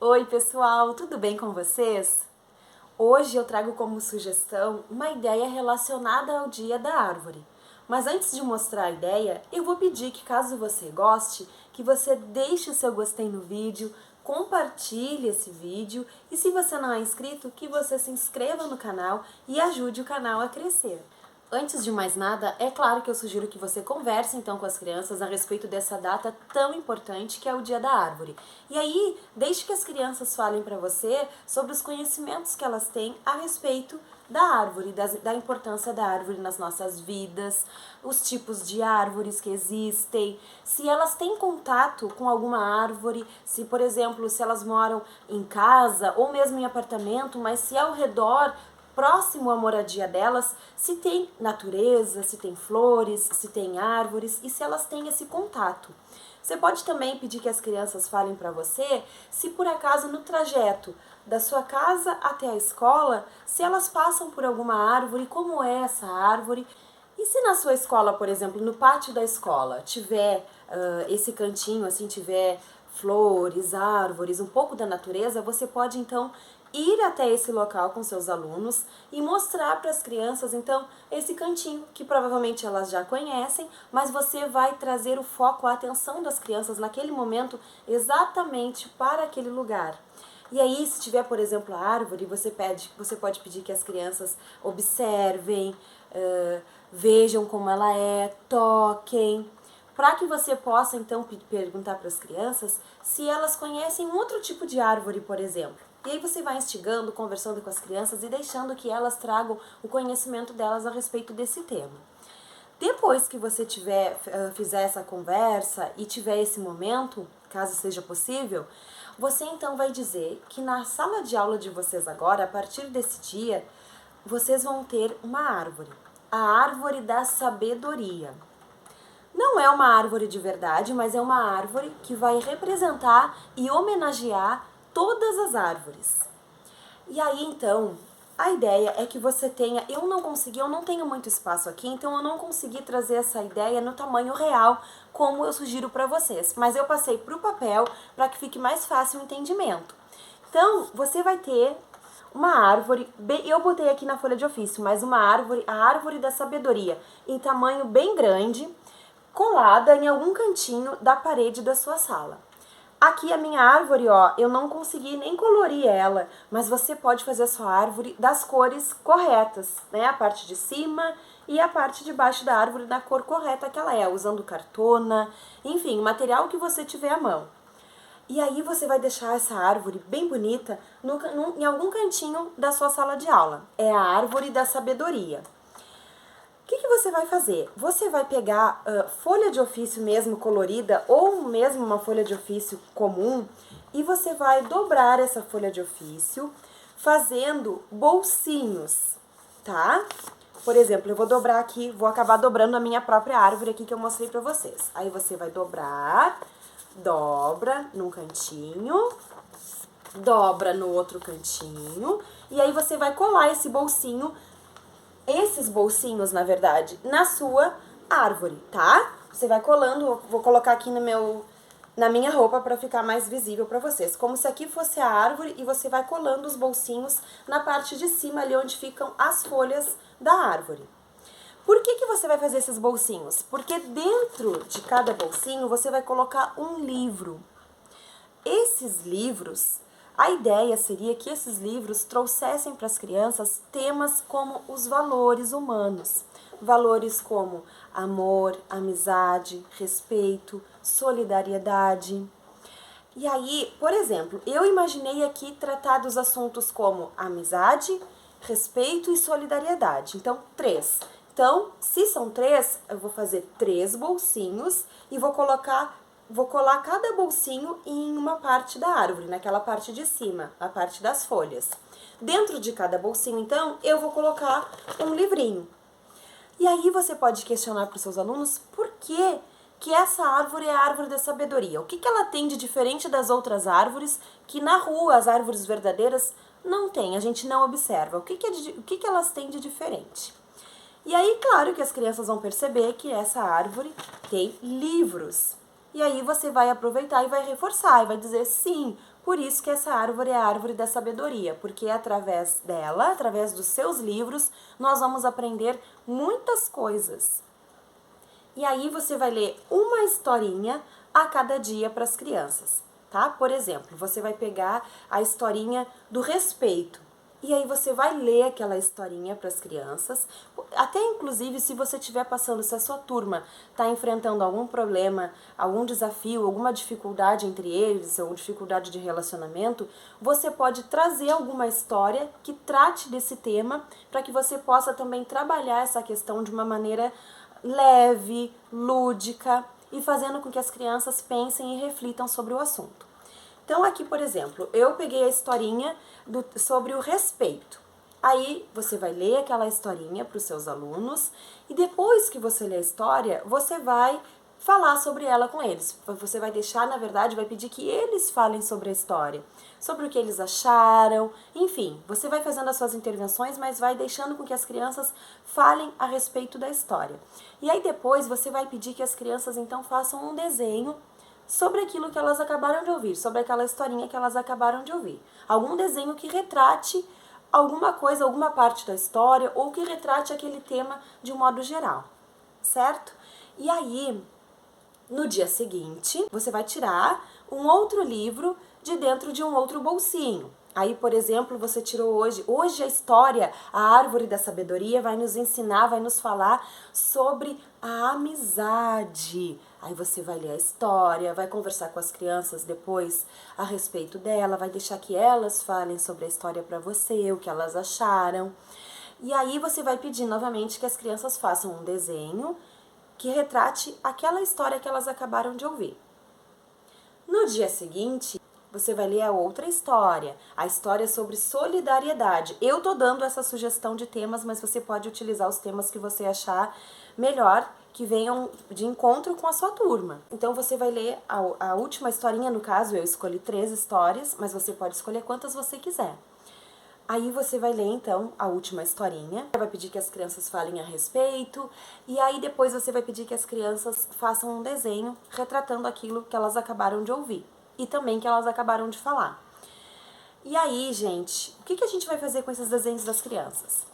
Oi pessoal, tudo bem com vocês? Hoje eu trago como sugestão uma ideia relacionada ao Dia da Árvore. Mas antes de mostrar a ideia, eu vou pedir que caso você goste, que você deixe o seu gostei no vídeo, compartilhe esse vídeo e se você não é inscrito, que você se inscreva no canal e ajude o canal a crescer. Antes de mais nada, é claro que eu sugiro que você converse então com as crianças a respeito dessa data tão importante que é o Dia da Árvore. E aí, deixe que as crianças falem para você sobre os conhecimentos que elas têm a respeito da árvore, da importância da árvore nas nossas vidas, os tipos de árvores que existem, se elas têm contato com alguma árvore, se, por exemplo, se elas moram em casa ou mesmo em apartamento, mas se ao redor próximo à moradia delas, se tem natureza, se tem flores, se tem árvores e se elas têm esse contato. Você pode também pedir que as crianças falem para você se por acaso no trajeto da sua casa até a escola, se elas passam por alguma árvore, como é essa árvore. E se na sua escola, por exemplo, no pátio da escola, tiver esse cantinho, assim, tiver flores, árvores, um pouco da natureza, você pode então ir até esse local com seus alunos e mostrar para as crianças então esse cantinho que provavelmente elas já conhecem, mas você vai trazer o foco, a atenção das crianças naquele momento exatamente para aquele lugar. E aí, se tiver, por exemplo, a árvore, você pode pedir que as crianças observem, vejam como ela é, toquem, para que você possa então perguntar para as crianças se elas conhecem um outro tipo de árvore, por exemplo. E aí você vai instigando, conversando com as crianças e deixando que elas tragam o conhecimento delas a respeito desse tema. Depois que você fizer essa conversa e tiver esse momento, caso seja possível, você então vai dizer que na sala de aula de vocês agora, a partir desse dia, vocês vão ter uma árvore. A árvore da sabedoria. Não é uma árvore de verdade, mas é uma árvore que vai representar e homenagear todas as árvores. E aí, então, a ideia é que você tenha... Eu não tenho muito espaço aqui, então eu não consegui trazer essa ideia no tamanho real, como eu sugiro para vocês. Mas eu passei para o papel para que fique mais fácil o entendimento. Então, você vai ter uma árvore, eu botei aqui na folha de ofício, mas uma árvore, a árvore da sabedoria, em tamanho bem grande, colada em algum cantinho da parede da sua sala. Aqui a minha árvore, ó, eu não consegui nem colorir ela, mas você pode fazer a sua árvore das cores corretas, né? A parte de cima e a parte de baixo da árvore da cor correta que ela é, usando cartona, enfim, material que você tiver à mão. E aí você vai deixar essa árvore bem bonita em algum cantinho da sua sala de aula. É a árvore da sabedoria. O que você vai fazer? Você vai pegar folha de ofício mesmo colorida ou mesmo uma folha de ofício comum e você vai dobrar essa folha de ofício fazendo bolsinhos, tá? Por exemplo, eu vou dobrar aqui, vou acabar dobrando a minha própria árvore aqui que eu mostrei pra vocês. Aí você vai dobrar, dobra num cantinho, dobra no outro cantinho e aí você vai colar esse bolsinho, esses bolsinhos, na verdade, na sua árvore, tá? Você vai colando, vou colocar aqui na minha roupa para ficar mais visível para vocês. Como se aqui fosse a árvore e você vai colando os bolsinhos na parte de cima, ali onde ficam as folhas da árvore. Por que você vai fazer esses bolsinhos? Porque dentro de cada bolsinho você vai colocar um livro. Esses livros... A ideia seria que esses livros trouxessem para as crianças temas como os valores humanos. Valores como amor, amizade, respeito, solidariedade. E aí, por exemplo, eu imaginei aqui tratar dos assuntos como amizade, respeito e solidariedade. Então, 3. Então, se são 3, eu vou fazer 3 bolsinhos e vou colar cada bolsinho em uma parte da árvore, naquela parte de cima, a parte das folhas. Dentro de cada bolsinho, então, eu vou colocar um livrinho. E aí você pode questionar para os seus alunos por que essa árvore é a árvore da sabedoria. O que ela tem de diferente das outras árvores que na rua, as árvores verdadeiras, não tem, a gente não observa. O que elas têm de diferente? E aí, claro que as crianças vão perceber que essa árvore tem livros. E aí você vai aproveitar e vai reforçar, e vai dizer sim, Por isso que essa árvore é a árvore da sabedoria, porque através dela, através dos seus livros, nós vamos aprender muitas coisas. E aí você vai ler uma historinha a cada dia para as crianças, tá? Por exemplo, você vai pegar a historinha do respeito. E aí você vai ler aquela historinha para as crianças, até inclusive se você estiver passando, se a sua turma está enfrentando algum problema, algum desafio, alguma dificuldade entre eles, ou dificuldade de relacionamento, você pode trazer alguma história que trate desse tema para que você possa também trabalhar essa questão de uma maneira leve, lúdica e fazendo com que as crianças pensem e reflitam sobre o assunto. Então aqui, por exemplo, eu peguei a historinha sobre o respeito. Aí você vai ler aquela historinha para os seus alunos e depois que você ler a história, você vai falar sobre ela com eles. Você vai deixar, na verdade, vai pedir que eles falem sobre a história, sobre o que eles acharam, enfim, você vai fazendo as suas intervenções, mas vai deixando com que as crianças falem a respeito da história. E aí depois você vai pedir que as crianças então façam um desenho sobre aquilo que elas acabaram de ouvir, sobre aquela historinha que elas acabaram de ouvir. Algum desenho que retrate alguma coisa, alguma parte da história, ou que retrate aquele tema de um modo geral, certo? E aí, no dia seguinte, você vai tirar um outro livro de dentro de um outro bolsinho. Aí, por exemplo, você tirou hoje a história, a árvore da sabedoria vai nos ensinar, vai nos falar sobre a amizade. Aí você vai ler a história, vai conversar com as crianças depois a respeito dela, vai deixar que elas falem sobre a história para você, o que elas acharam. E aí você vai pedir novamente que as crianças façam um desenho que retrate aquela história que elas acabaram de ouvir. No dia seguinte, você vai ler a outra história, a história sobre solidariedade. Eu tô dando essa sugestão de temas, mas você pode utilizar os temas que você achar melhor, que venham de encontro com a sua turma. Então você vai ler a última historinha, no caso eu escolhi 3 histórias, mas você pode escolher quantas você quiser. Aí você vai ler então a última historinha, vai pedir que as crianças falem a respeito, e aí depois você vai pedir que as crianças façam um desenho retratando aquilo que elas acabaram de ouvir e também que elas acabaram de falar. E aí, gente, o que a gente vai fazer com esses desenhos das crianças?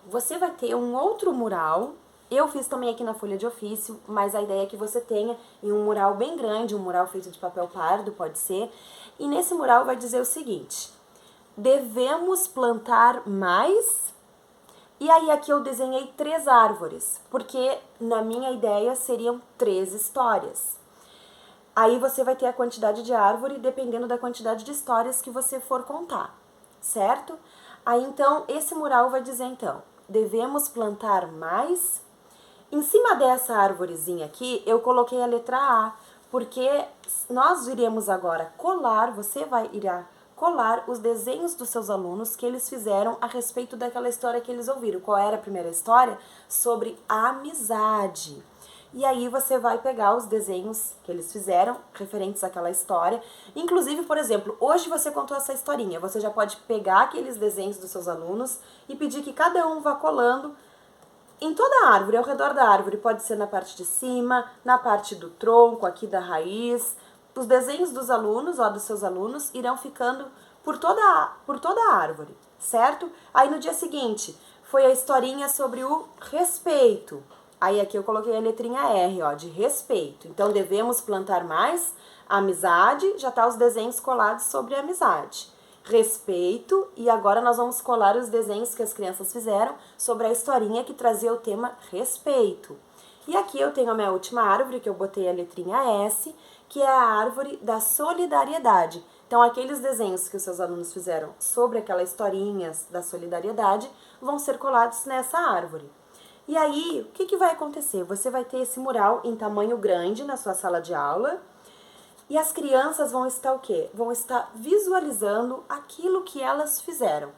Você vai ter um outro mural. Eu fiz também aqui na folha de ofício, mas a ideia é que você tenha em um mural bem grande, um mural feito de papel pardo, pode ser. E nesse mural vai dizer o seguinte: devemos plantar mais. E aí aqui eu desenhei 3 árvores, porque na minha ideia seriam 3 histórias. Aí você vai ter a quantidade de árvore dependendo da quantidade de histórias que você for contar, certo? Aí então esse mural vai dizer então, devemos plantar mais. Em cima dessa árvorezinha aqui eu coloquei a letra A, porque nós iremos agora colar, irá colar os desenhos dos seus alunos que eles fizeram a respeito daquela história que eles ouviram. Qual era a primeira história? Sobre amizade. E aí você vai pegar os desenhos que eles fizeram, referentes àquela história. Inclusive, por exemplo, hoje você contou essa historinha. Você já pode pegar aqueles desenhos dos seus alunos e pedir que cada um vá colando em toda a árvore, ao redor da árvore. Pode ser na parte de cima, na parte do tronco, aqui da raiz. Os desenhos dos alunos, dos seus alunos, irão ficando por toda a árvore, certo? Aí no dia seguinte, foi a historinha sobre o respeito. Aí aqui eu coloquei a letrinha R, de respeito. Então, devemos plantar mais amizade, já tá os desenhos colados sobre a amizade. Respeito, e agora nós vamos colar os desenhos que as crianças fizeram sobre a historinha que trazia o tema respeito. E aqui eu tenho a minha última árvore, que eu botei a letrinha S, que é a árvore da solidariedade. Então, aqueles desenhos que os seus alunos fizeram sobre aquelas historinhas da solidariedade vão ser colados nessa árvore. E aí, o que vai acontecer? Você vai ter esse mural em tamanho grande na sua sala de aula e as crianças vão estar o quê? Vão estar visualizando aquilo que elas fizeram.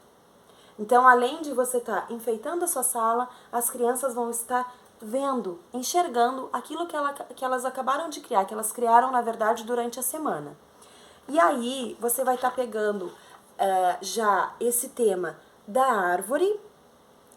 Então, além de você estar enfeitando a sua sala, as crianças vão estar vendo, enxergando aquilo que elas acabaram de criar, que elas criaram, na verdade, durante a semana. E aí, você vai estar pegando já esse tema da árvore,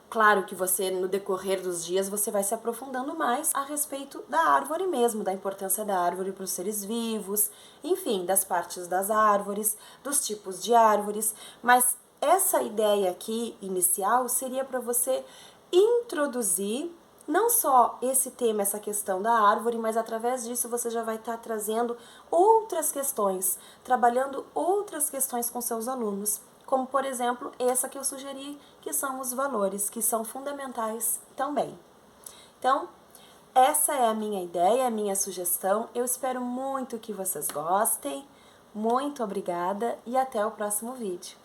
Claro que você, no decorrer dos dias, você vai se aprofundando mais a respeito da árvore mesmo, da importância da árvore para os seres vivos, enfim, das partes das árvores, dos tipos de árvores, mas essa ideia aqui inicial seria para você introduzir não só esse tema, essa questão da árvore, mas através disso você já vai estar trazendo outras questões, trabalhando outras questões com seus alunos, como por exemplo essa que eu sugeri, que são os valores, que são fundamentais também. Então, essa é a minha ideia, a minha sugestão. Eu espero muito que vocês gostem. Muito obrigada e até o próximo vídeo.